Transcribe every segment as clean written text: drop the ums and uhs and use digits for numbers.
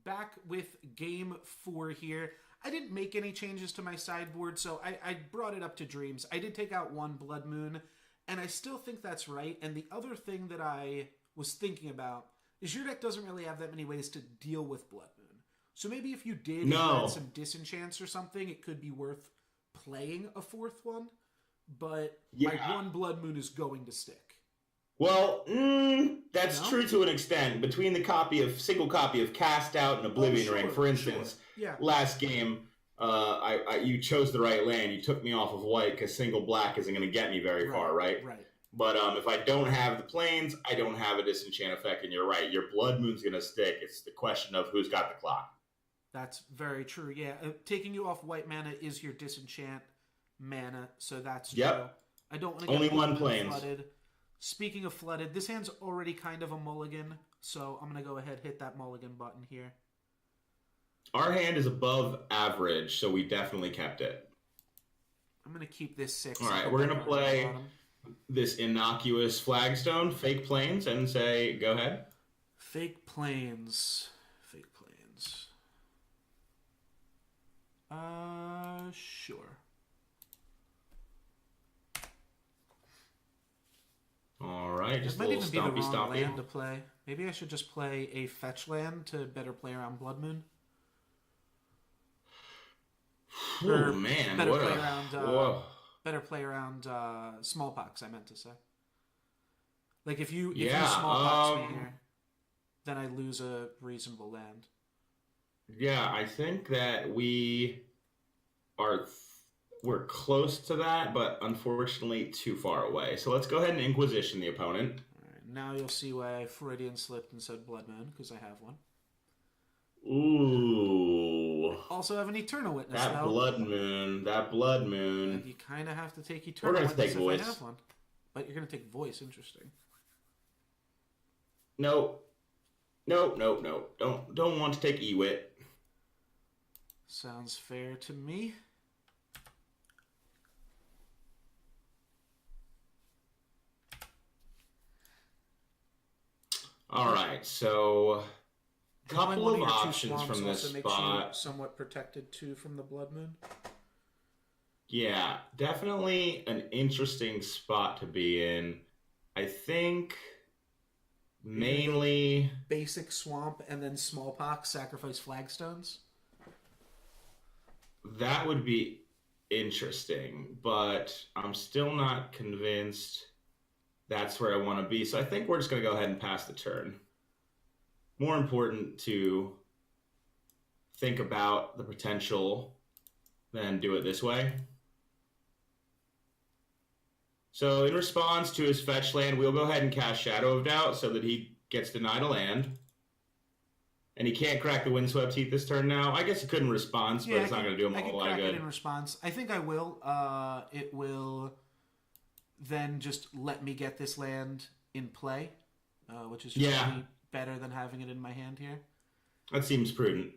back with game 4 here. I didn't make any changes to my sideboard, so I brought it up to Dreams. I did take out 1 Blood Moon, and I still think that's right. And the other thing that I was thinking about is your deck doesn't really have that many ways to deal with Blood Moon. So maybe if you did add some disenchants or something, it could be worth playing a 4th one. But my 1 Blood Moon is going to stick. Well, that's true to an extent. Between the single copy of Cast Out and Oblivion Ring, for instance, last game, you chose the right land. You took me off of white because single black isn't going to get me very far, right? Right. But if I don't have the plains, I don't have a disenchant effect, and you're right. Your Blood Moon's going to stick. It's the question of who's got the clock. That's very true, yeah. Taking you off white mana is your disenchant mana, so that's true. I don't want to get only 1 plains. Flooded. Speaking of flooded, this hand's already kind of a mulligan, so I'm going to go ahead hit that mulligan button here. Our hand is above average, so we definitely kept it. I'm going to keep this 6. All right, we're going to play this innocuous flagstone, fake plains, and say, go ahead. Fake plains. Sure. All right, just might a little even be the wrong stompy. land to play. Maybe I should just play a fetch land to better play around Blood Moon. Oh man, better play around Smallpox. I meant to say. Like if you Smallpox me here, then I lose a reasonable land. Yeah, I think that we're close to that, but unfortunately too far away. So let's go ahead and Inquisition the opponent. All right, now you'll see why I Freudian slipped and said Blood Moon, because I have one. Ooh. Also have an Eternal Witness. That Blood Moon. And you kind of have to take Eternal Witness if I have one. But you're going to take Voice. Interesting. Nope. Don't want to take Ewit. Sounds fair to me. All right, so a couple of options from this spot. Makes you somewhat protected too from the Blood Moon. Yeah, definitely an interesting spot to be in. I think mainly basic swamp and then Smallpox, sacrifice flagstones. That would be interesting, but I'm still not convinced that's where I want to be. So I think we're just going to go ahead and pass the turn. More important to think about the potential than do it this way. So in response to his fetch land, we'll go ahead and cast Shadow of Doubt so that he gets denied a land. And he can't crack the Windswept Heath this turn now. I guess he couldn't respond, but it's not going to do him a whole lot of good. I can crack it in response. I think I will. It will then just let me get this land in play, which is really better than having it in my hand here. That seems prudent.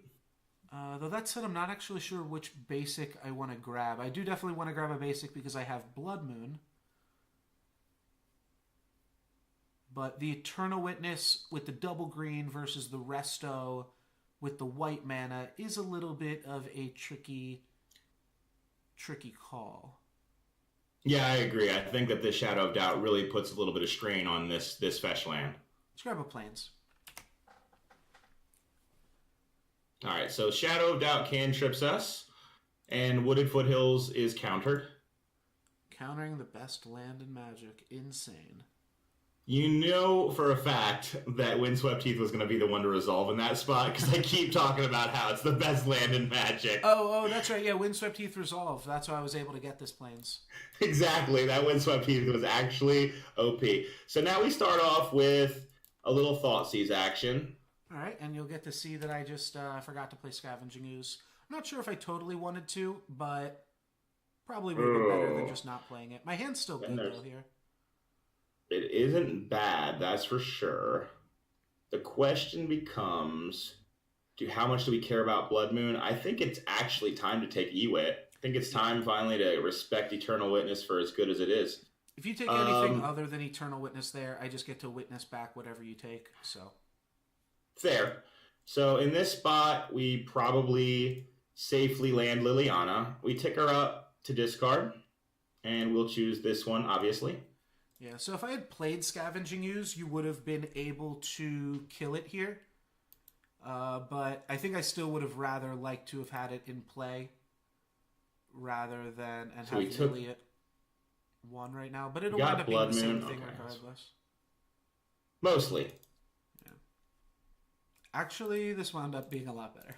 Though that said, I'm not actually sure which basic I want to grab. I do definitely want to grab a basic because I have Blood Moon. But the Eternal Witness with the double green versus the Resto with the white mana is a little bit of a tricky call. Yeah, I agree. I think that this Shadow of Doubt really puts a little bit of strain on this fetch land. Let's grab a Plains. All right, so Shadow of Doubt cantrips us, and Wooded Foothills is countered. Countering the best land in Magic. Insane. You know for a fact that Windswept Heath was going to be the one to resolve in that spot because I keep talking about how it's the best land in Magic. Oh, that's right. Yeah, Windswept Heath resolved. That's why I was able to get this Plains. Exactly. That Windswept Heath was actually OP. So now we start off with a little Thoughtseize action. All right, and you'll get to see that I just forgot to play Scavenging Ooze. I'm not sure if I totally wanted to, but probably would have been better than just not playing it. My hand's still good, though, here. It isn't bad, that's for sure. The question becomes, how much do we care about Blood Moon? I think it's actually time to take Ewit. I think it's time finally to respect Eternal Witness for as good as it is. If you take anything other than Eternal Witness there, I just get to witness back whatever you take, so... Fair. So in this spot, we probably safely land Liliana. We tick her up to discard, and we'll choose this one, obviously. Yeah, so if I had played Scavenging Ooze, you would have been able to kill it here. But I think I still would have rather liked to have had it in play rather than and so have Lily at 1 right now. But it'll wind up being the same thing regardless. Mostly. Yeah. Actually, this wound up being a lot better.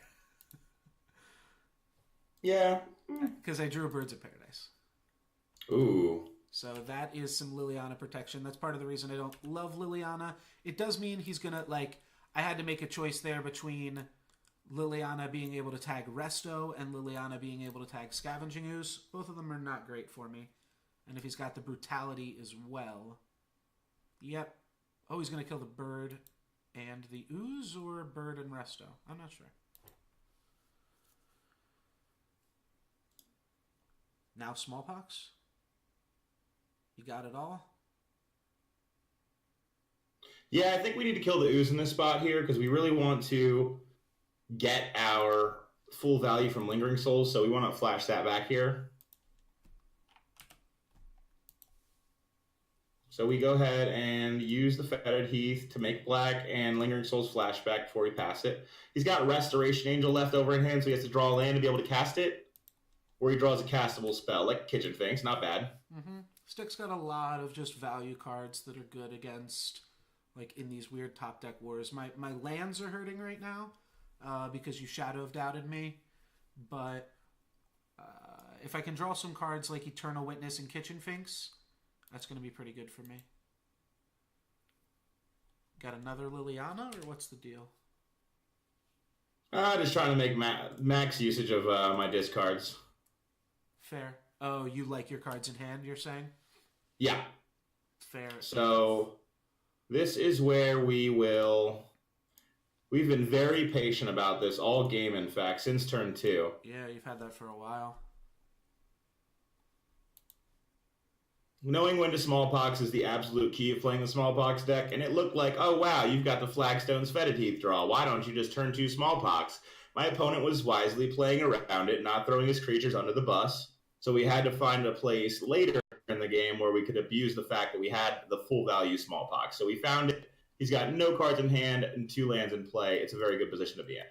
Yeah. Because I drew a Birds of Paradise. Ooh. So that is some Liliana protection. That's part of the reason I don't love Liliana. It does mean he's going to, like, I had to make a choice there between Liliana being able to tag Resto and Liliana being able to tag Scavenging Ooze. Both of them are not great for me. And if he's got the Brutality as well. Yep. Oh, he's going to kill the Bird and the Ooze, or Bird and Resto? I'm not sure. Now Smallpox? You got it all? Yeah, I think we need to kill the Ooze in this spot here because we really want to get our full value from Lingering Souls, so we want to flash that back here. So we go ahead and use the Fetid Heath to make black and Lingering Souls flashback before we pass it. He's got Restoration Angel left over in hand, so he has to draw a land to be able to cast it. Or he draws a castable spell, like Kitchen Finks. Not bad. Mm-hmm. Stick's got a lot of just value cards that are good against, like, in these weird top deck wars. My lands are hurting right now because you Shadow of Doubted me. But if I can draw some cards like Eternal Witness and Kitchen Finks, that's going to be pretty good for me. Got another Liliana, or what's the deal? Just trying to make max usage of my discards. Fair. Oh, you like your cards in hand, you're saying? Yeah. Fair. So this is where we will... We've been very patient about this all game, in fact, since turn 2. Yeah, you've had that for a while. Knowing when to Smallpox is the absolute key of playing the Smallpox deck, and it looked like, oh wow, you've got the Flagstone's Fetid Heath draw. Why don't you just turn 2 Smallpox? My opponent was wisely playing around it, not throwing his creatures under the bus. So we had to find a place later in the game where we could abuse the fact that we had the full value Smallpox. So we found it. He's got no cards in hand and 2 lands in play. It's a very good position to be in.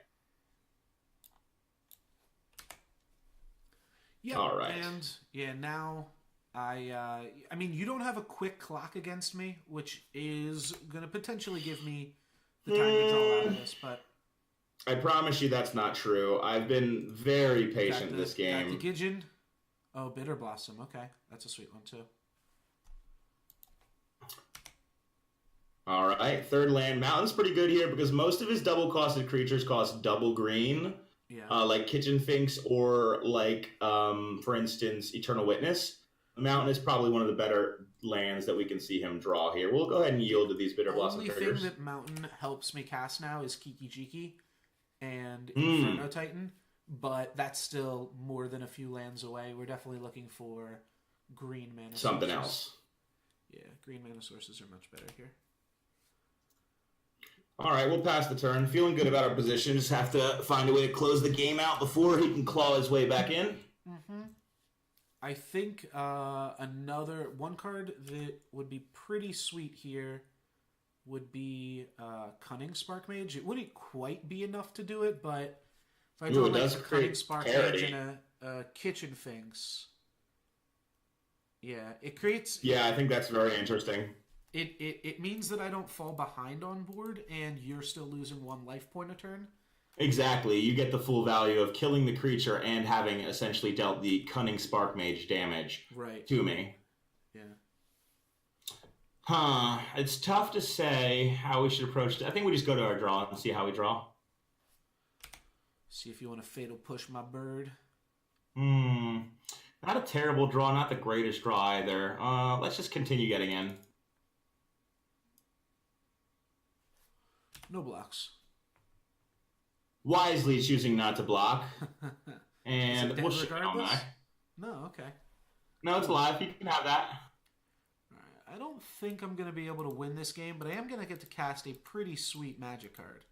Yeah. All right. And yeah, now I mean, you don't have a quick clock against me, which is going to potentially give me the time to draw out of this, but I promise you that's not true. I've been very patient this game. Got the Gidgeon. Oh, Bitter Blossom. Okay. That's a sweet one, too. All right. Third land. Mountain's pretty good here because most of his double-costed creatures cost double green. Yeah. Like Kitchen Finks or like, for instance, Eternal Witness. The Mountain is probably one of the better lands that we can see him draw here. We'll go ahead and yield to these Bitter Blossom triggers. The only thing that Mountain helps me cast now is Kiki Jiki and Inferno Titan. But that's still more than a few lands away. We're definitely looking for green mana Something else. Yeah, green mana sources are much better here. All right, we'll pass the turn. Feeling good about our position. Just have to find a way to close the game out before he can claw his way back in. Mm-hmm. I think another one card that would be pretty sweet here would be Cunning Spark Mage. It wouldn't quite be enough to do it, but if I draw like a Cunning Spark Mage and a Kitchen Finks, yeah, it creates... Yeah, I think that's very interesting. It means that I don't fall behind on board, and you're still losing 1 life point a turn. Exactly. You get the full value of killing the creature and having essentially dealt the Cunning Spark Mage damage to me. Yeah. Huh. It's tough to say how we should approach it. I think we just go to our draw and see how we draw. See if you want to Fatal Push my bird. Not a terrible draw, not the greatest draw either. Let's just continue getting in. No blocks. Wisely choosing not to block. And we'll shit on that. No, okay. No, it's live. You can have that. Alright, I don't think I'm going to be able to win this game, but I am going to get to cast a pretty sweet magic card.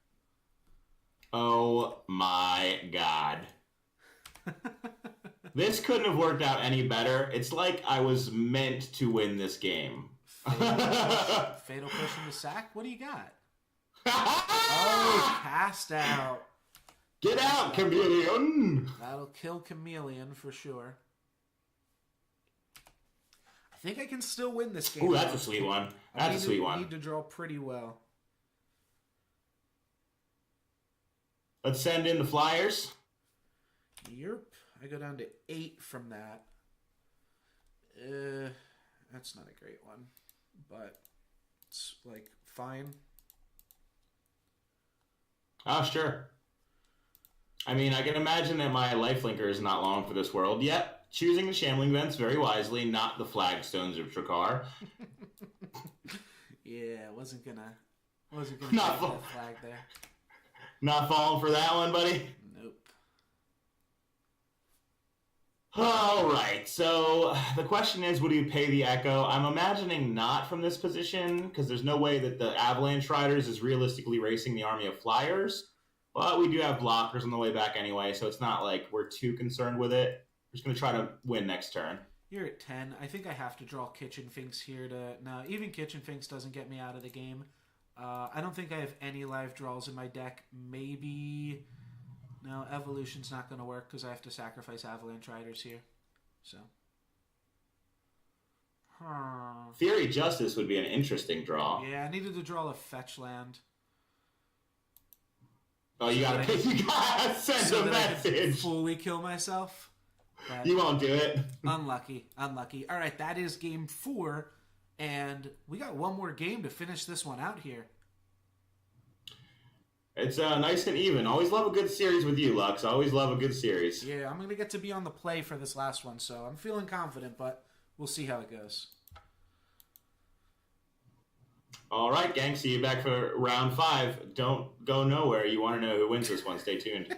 Oh my god. This couldn't have worked out any better. It's like I was meant to win this game. Fatal push into sack? What do you got? Oh, cast out. Get out, Chameleon! That'll kill Chameleon for sure. I think I can still win this game. Ooh, that's a sweet one. That's a sweet one. I need to draw pretty well. Let's send in the flyers. Yep. I go down to 8 from that. That's not a great one. But it's, like, fine. Oh, sure. I mean, I can imagine that my lifelinker is not long for this world. Yet, choosing the shambling vents very wisely, not the flagstones of Trakar. Yeah, wasn't gonna Not take that flag there. Not falling for that one, buddy? Nope. All right, so the question is, would you pay the Echo? I'm imagining not from this position, because there's no way that the Avalanche Riders is realistically racing the army of flyers. But we do have blockers on the way back anyway, so it's not like we're too concerned with it. We're just going to try to win next turn. You're at 10. I think I have to draw Kitchen Finks here to... No, even Kitchen Finks doesn't get me out of the game. I don't think I have any live draws in my deck. Maybe... No, Evolution's not going to work because I have to sacrifice Avalanche Riders here. So... Theory Justice would be an interesting draw. Yeah, I needed to draw a fetch land. Oh, you gotta send a message. Fully kill myself. But you won't do it. Unlucky. All right, that is game 4, and we got one more game to finish this one out here. It's nice and even. Always love a good series with you, Lux. Always love a good series. Yeah, I'm gonna get to be on the play for this last one, so I'm feeling confident, but we'll see how it goes. All right, gang. See you back for round 5. Don't go nowhere. You want to know who wins this one. Stay tuned.